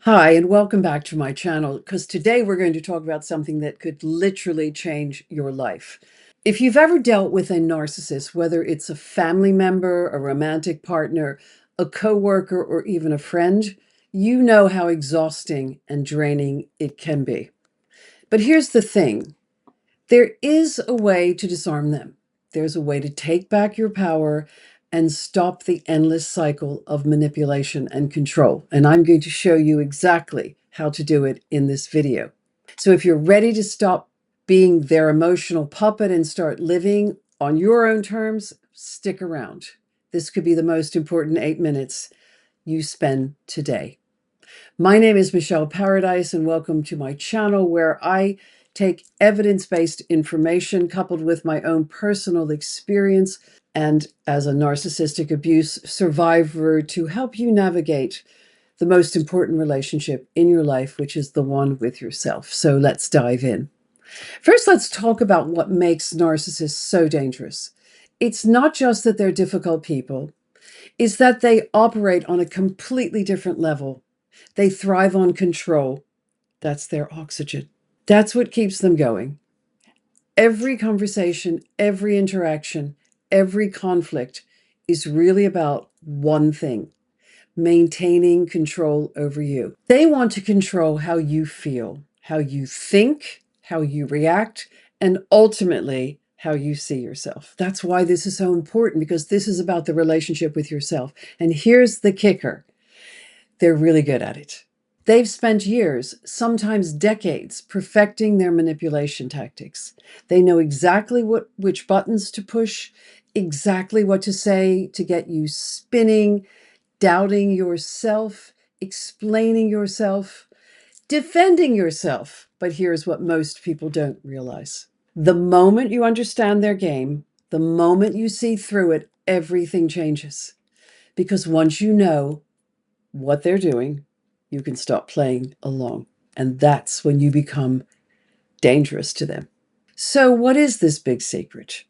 Hi, and welcome back to my channel, because today we're going to talk about something that could literally change your life. If you've ever dealt with a narcissist, whether it's a family member, a romantic partner, a coworker, or even a friend, you know how exhausting and draining it can be. But here's the thing. There is a way to disarm them. There's a way to take back your power and stop the endless cycle of manipulation and control. And I'm going to show you exactly how to do it in this video. So if you're ready to stop being their emotional puppet and start living on your own terms, stick around. This could be the most important 8 minutes you spend today. My name is Michele Paradise, and welcome to my channel where I take evidence-based information coupled with my own personal experience and as a narcissistic abuse survivor to help you navigate the most important relationship in your life, which is the one with yourself. So let's dive in. First, let's talk about what makes narcissists so dangerous. It's not just that they're difficult people, it's that they operate on a completely different level. They thrive on control. That's their oxygen. That's what keeps them going. Every conversation, every interaction, every conflict is really about one thing: maintaining control over you. They want to control how you feel, how you think, how you react, and ultimately how you see yourself. That's why this is so important, because this is about the relationship with yourself. And here's the kicker. They're really good at it. They've spent years, sometimes decades, perfecting their manipulation tactics. They know exactly which buttons to push, exactly what to say to get you spinning, doubting yourself, explaining yourself, defending yourself. But here's what most people don't realize. The moment you understand their game, the moment you see through it, everything changes. Because once you know what they're doing, you can stop playing along. And that's when you become dangerous to them. So what is this big secret?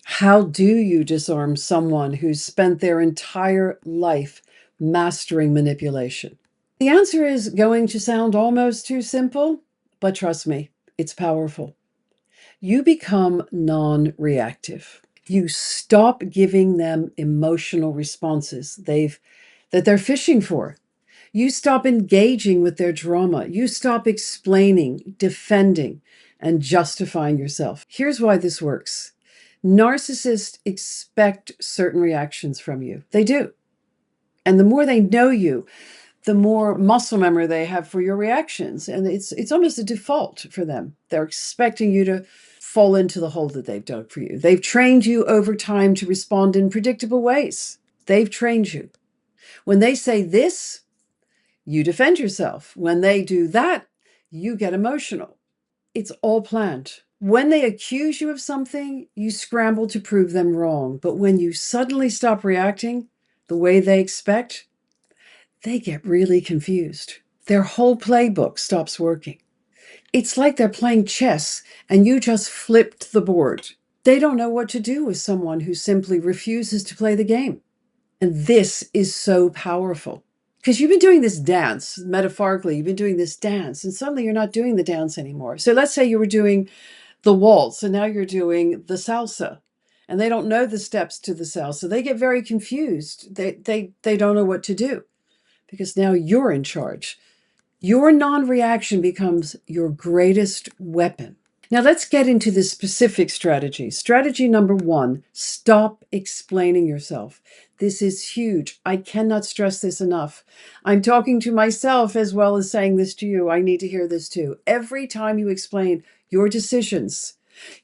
How do you disarm someone who's spent their entire life mastering manipulation? The answer is going to sound almost too simple, but trust me, it's powerful. You become non-reactive. You stop giving them emotional responses that they're fishing for. You stop engaging with their drama. You stop explaining, defending, and justifying yourself. Here's why this works. Narcissists expect certain reactions from you. They do. And the more they know you, the more muscle memory they have for your reactions. And it's almost a default for them. They're expecting you to fall into the hole that they've dug for you. They've trained you over time to respond in predictable ways. They've trained you. When they say this, you defend yourself. When they do that, you get emotional. It's all planned. When they accuse you of something, you scramble to prove them wrong. But when you suddenly stop reacting the way they expect, they get really confused. Their whole playbook stops working. It's like they're playing chess and you just flipped the board. They don't know what to do with someone who simply refuses to play the game. And this is so powerful. Because you've been doing this dance, metaphorically, you've been doing this dance, and suddenly you're not doing the dance anymore. So let's say you were doing the waltz, and now you're doing the salsa, and they don't know the steps to the salsa. They get very confused. They don't know what to do, because now you're in charge. Your non-reaction becomes your greatest weapon. Now let's get into the specific strategy. Strategy number 1, stop explaining yourself. This is huge. I cannot stress this enough. I'm talking to myself as well as saying this to you. I need to hear this too. Every time you explain your decisions,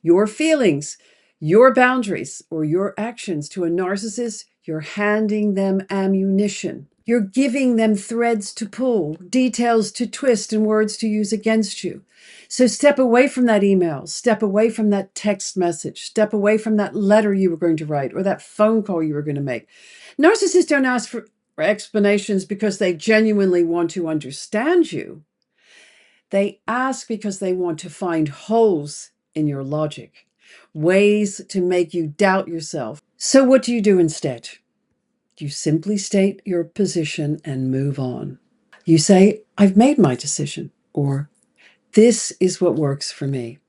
your feelings, your boundaries, or your actions to a narcissist, you're handing them ammunition. You're giving them threads to pull, details to twist, and words to use against you. So step away from that email, step away from that text message, step away from that letter you were going to write or that phone call you were going to make. Narcissists don't ask for explanations because they genuinely want to understand you. They ask because they want to find holes in your logic, ways to make you doubt yourself. So what do you do instead? You simply state your position and move on. You say, I've made my decision, or this is what works for me,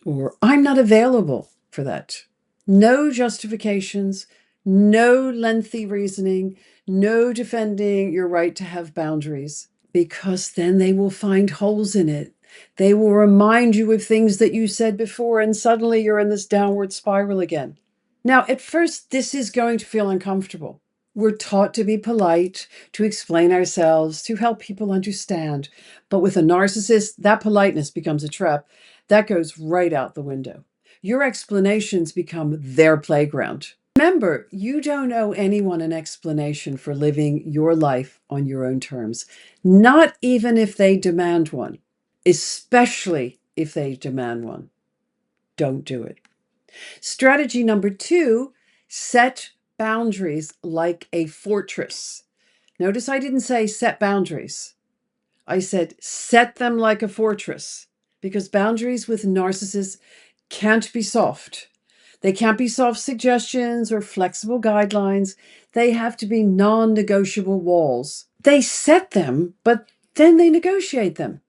or I'm not available for that. No justifications, no lengthy reasoning, no defending your right to have boundaries, because then they will find holes in it. They will remind you of things that you said before, and suddenly you're in this downward spiral again. Now, at first, this is going to feel uncomfortable. We're taught to be polite, to explain ourselves, to help people understand. But with a narcissist, that politeness becomes a trap. That goes right out the window. Your explanations become their playground. Remember, you don't owe anyone an explanation for living your life on your own terms, not even if they demand one, especially if they demand one. Don't do it. Strategy number 2, set boundaries like a fortress. Notice I didn't say set boundaries. I said set them like a fortress, because boundaries with narcissists can't be soft. They can't be soft suggestions or flexible guidelines. They have to be non-negotiable walls. They set them, but then they negotiate them.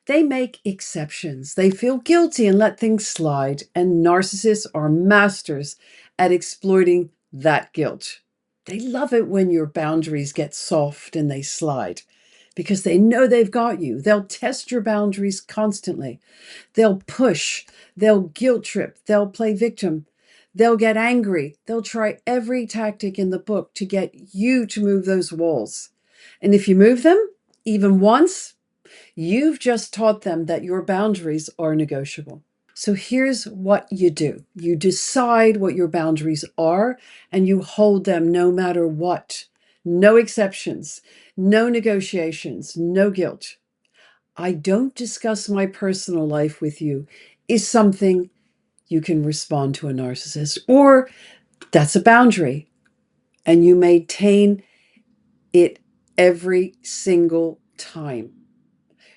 They make exceptions. They feel guilty and let things slide. And narcissists are masters at exploiting that guilt. They love it when your boundaries get soft and they slide, because they know they've got you. They'll test your boundaries constantly. They'll push. They'll guilt trip. They'll play victim. They'll get angry. They'll try every tactic in the book to get you to move those walls. And if you move them, even once, you've just taught them that your boundaries are negotiable. So here's what you do. You decide what your boundaries are, and you hold them no matter what. No exceptions, no negotiations, no guilt. I don't discuss my personal life with you is something you can respond to a narcissist, or that's a boundary, and you maintain it every single time,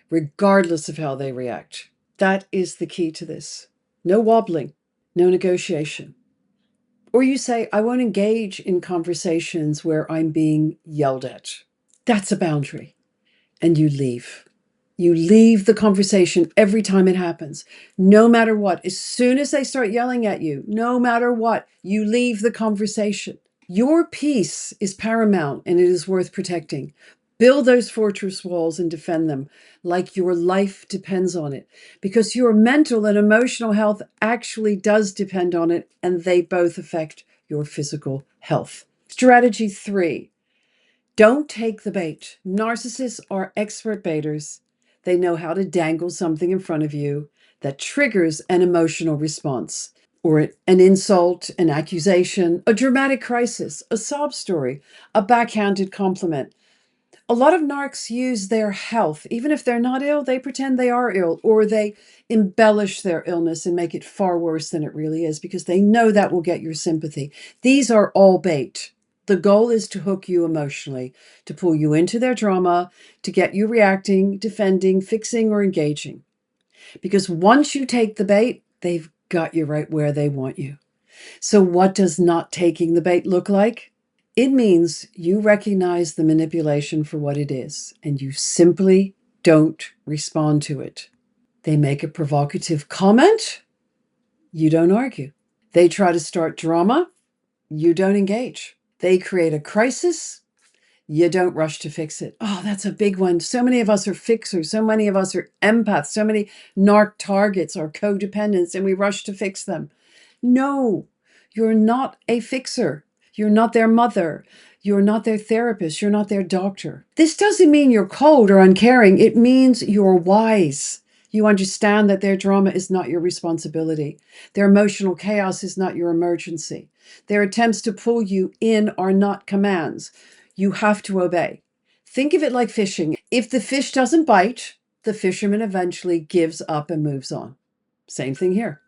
regardless of how they react. That is the key to this. No wobbling, no negotiation. Or you say, I won't engage in conversations where I'm being yelled at. That's a boundary. And you leave. You leave the conversation every time it happens, no matter what. As soon as they start yelling at you, no matter what, you leave the conversation. Your peace is paramount and it is worth protecting. Build those fortress walls and defend them like your life depends on it, because your mental and emotional health actually does depend on it, and they both affect your physical health. Strategy 3, don't take the bait. Narcissists are expert baiters. They know how to dangle something in front of you that triggers an emotional response, or an insult, an accusation, a dramatic crisis, a sob story, a backhanded compliment. A lot of narcs use their health. Even if they're not ill, they pretend they are ill, or they embellish their illness and make it far worse than it really is, because they know that will get your sympathy. These are all bait. The goal is to hook you emotionally, to pull you into their drama, to get you reacting, defending, fixing, or engaging. Because once you take the bait, they've got you right where they want you. So what does not taking the bait look like? It means you recognize the manipulation for what it is, and you simply don't respond to it. They make a provocative comment, you don't argue. They try to start drama, you don't engage. They create a crisis, you don't rush to fix it. Oh, that's a big one. So many of us are fixers. So many of us are empaths. So many narc targets are codependents, and we rush to fix them. No, you're not a fixer. You're not their mother. You're not their therapist. You're not their doctor. This doesn't mean you're cold or uncaring. It means you're wise. You understand that their drama is not your responsibility. Their emotional chaos is not your emergency. Their attempts to pull you in are not commands. You have to obey. Think of it like fishing. If the fish doesn't bite, the fisherman eventually gives up and moves on. Same thing here.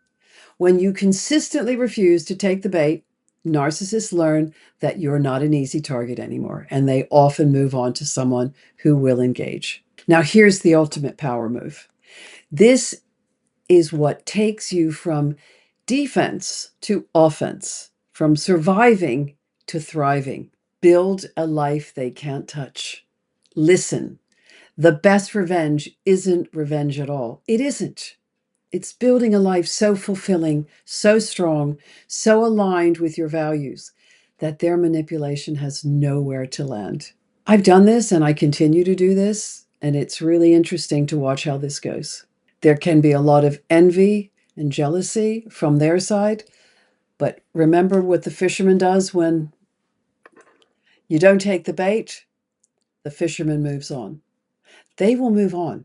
When you consistently refuse to take the bait, narcissists learn that you're not an easy target anymore, and they often move on to someone who will engage. Now, here's the ultimate power move. This is what takes you from defense to offense, from surviving to thriving. Build a life they can't touch. Listen. The best revenge isn't revenge at all. It isn't. It's building a life so fulfilling, so strong, so aligned with your values that their manipulation has nowhere to land. I've done this and I continue to do this, and it's really interesting to watch how this goes. There can be a lot of envy and jealousy from their side, but remember what the fisherman does when you don't take the bait? The fisherman moves on. They will move on.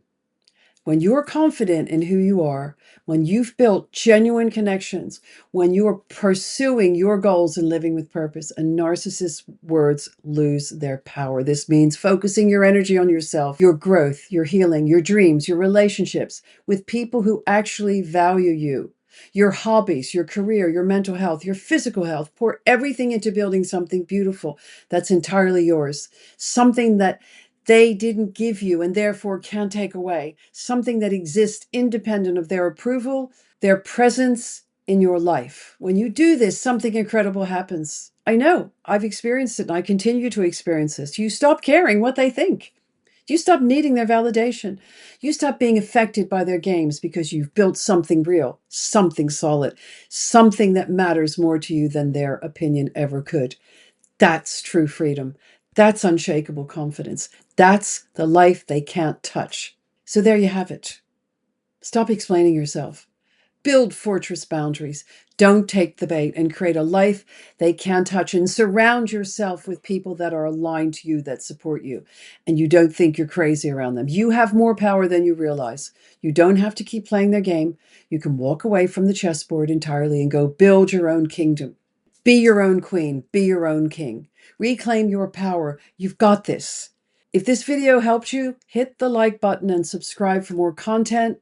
When you're confident in who you are, when you've built genuine connections, when you're pursuing your goals and living with purpose, a narcissist's words lose their power. This means focusing your energy on yourself, your growth, your healing, your dreams, your relationships with people who actually value you, your hobbies, your career, your mental health, your physical health. Pour everything into building something beautiful that's entirely yours, something that they didn't give you and therefore can't take away, something that exists independent of their approval, their presence in your life. When you do this, something incredible happens. I know, I've experienced it and I continue to experience this. You stop caring what they think. You stop needing their validation. You stop being affected by their games because you've built something real, something solid, something that matters more to you than their opinion ever could. That's true freedom. That's unshakable confidence. That's the life they can't touch. So there you have it. Stop explaining yourself. Build fortress boundaries. Don't take the bait and create a life they can't touch, and surround yourself with people that are aligned to you, that support you, and you don't think you're crazy around them. You have more power than you realize. You don't have to keep playing their game. You can walk away from the chessboard entirely and go build your own kingdom. Be your own queen. Be your own king. Reclaim your power. You've got this. If this video helped you, hit the like button and subscribe for more content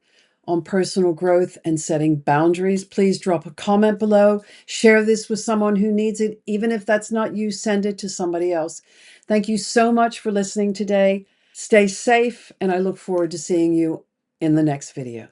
on personal growth and setting boundaries. Please drop a comment below. Share this with someone who needs it. Even if that's not you, send it to somebody else. Thank you so much for listening today. Stay safe, and I look forward to seeing you in the next video.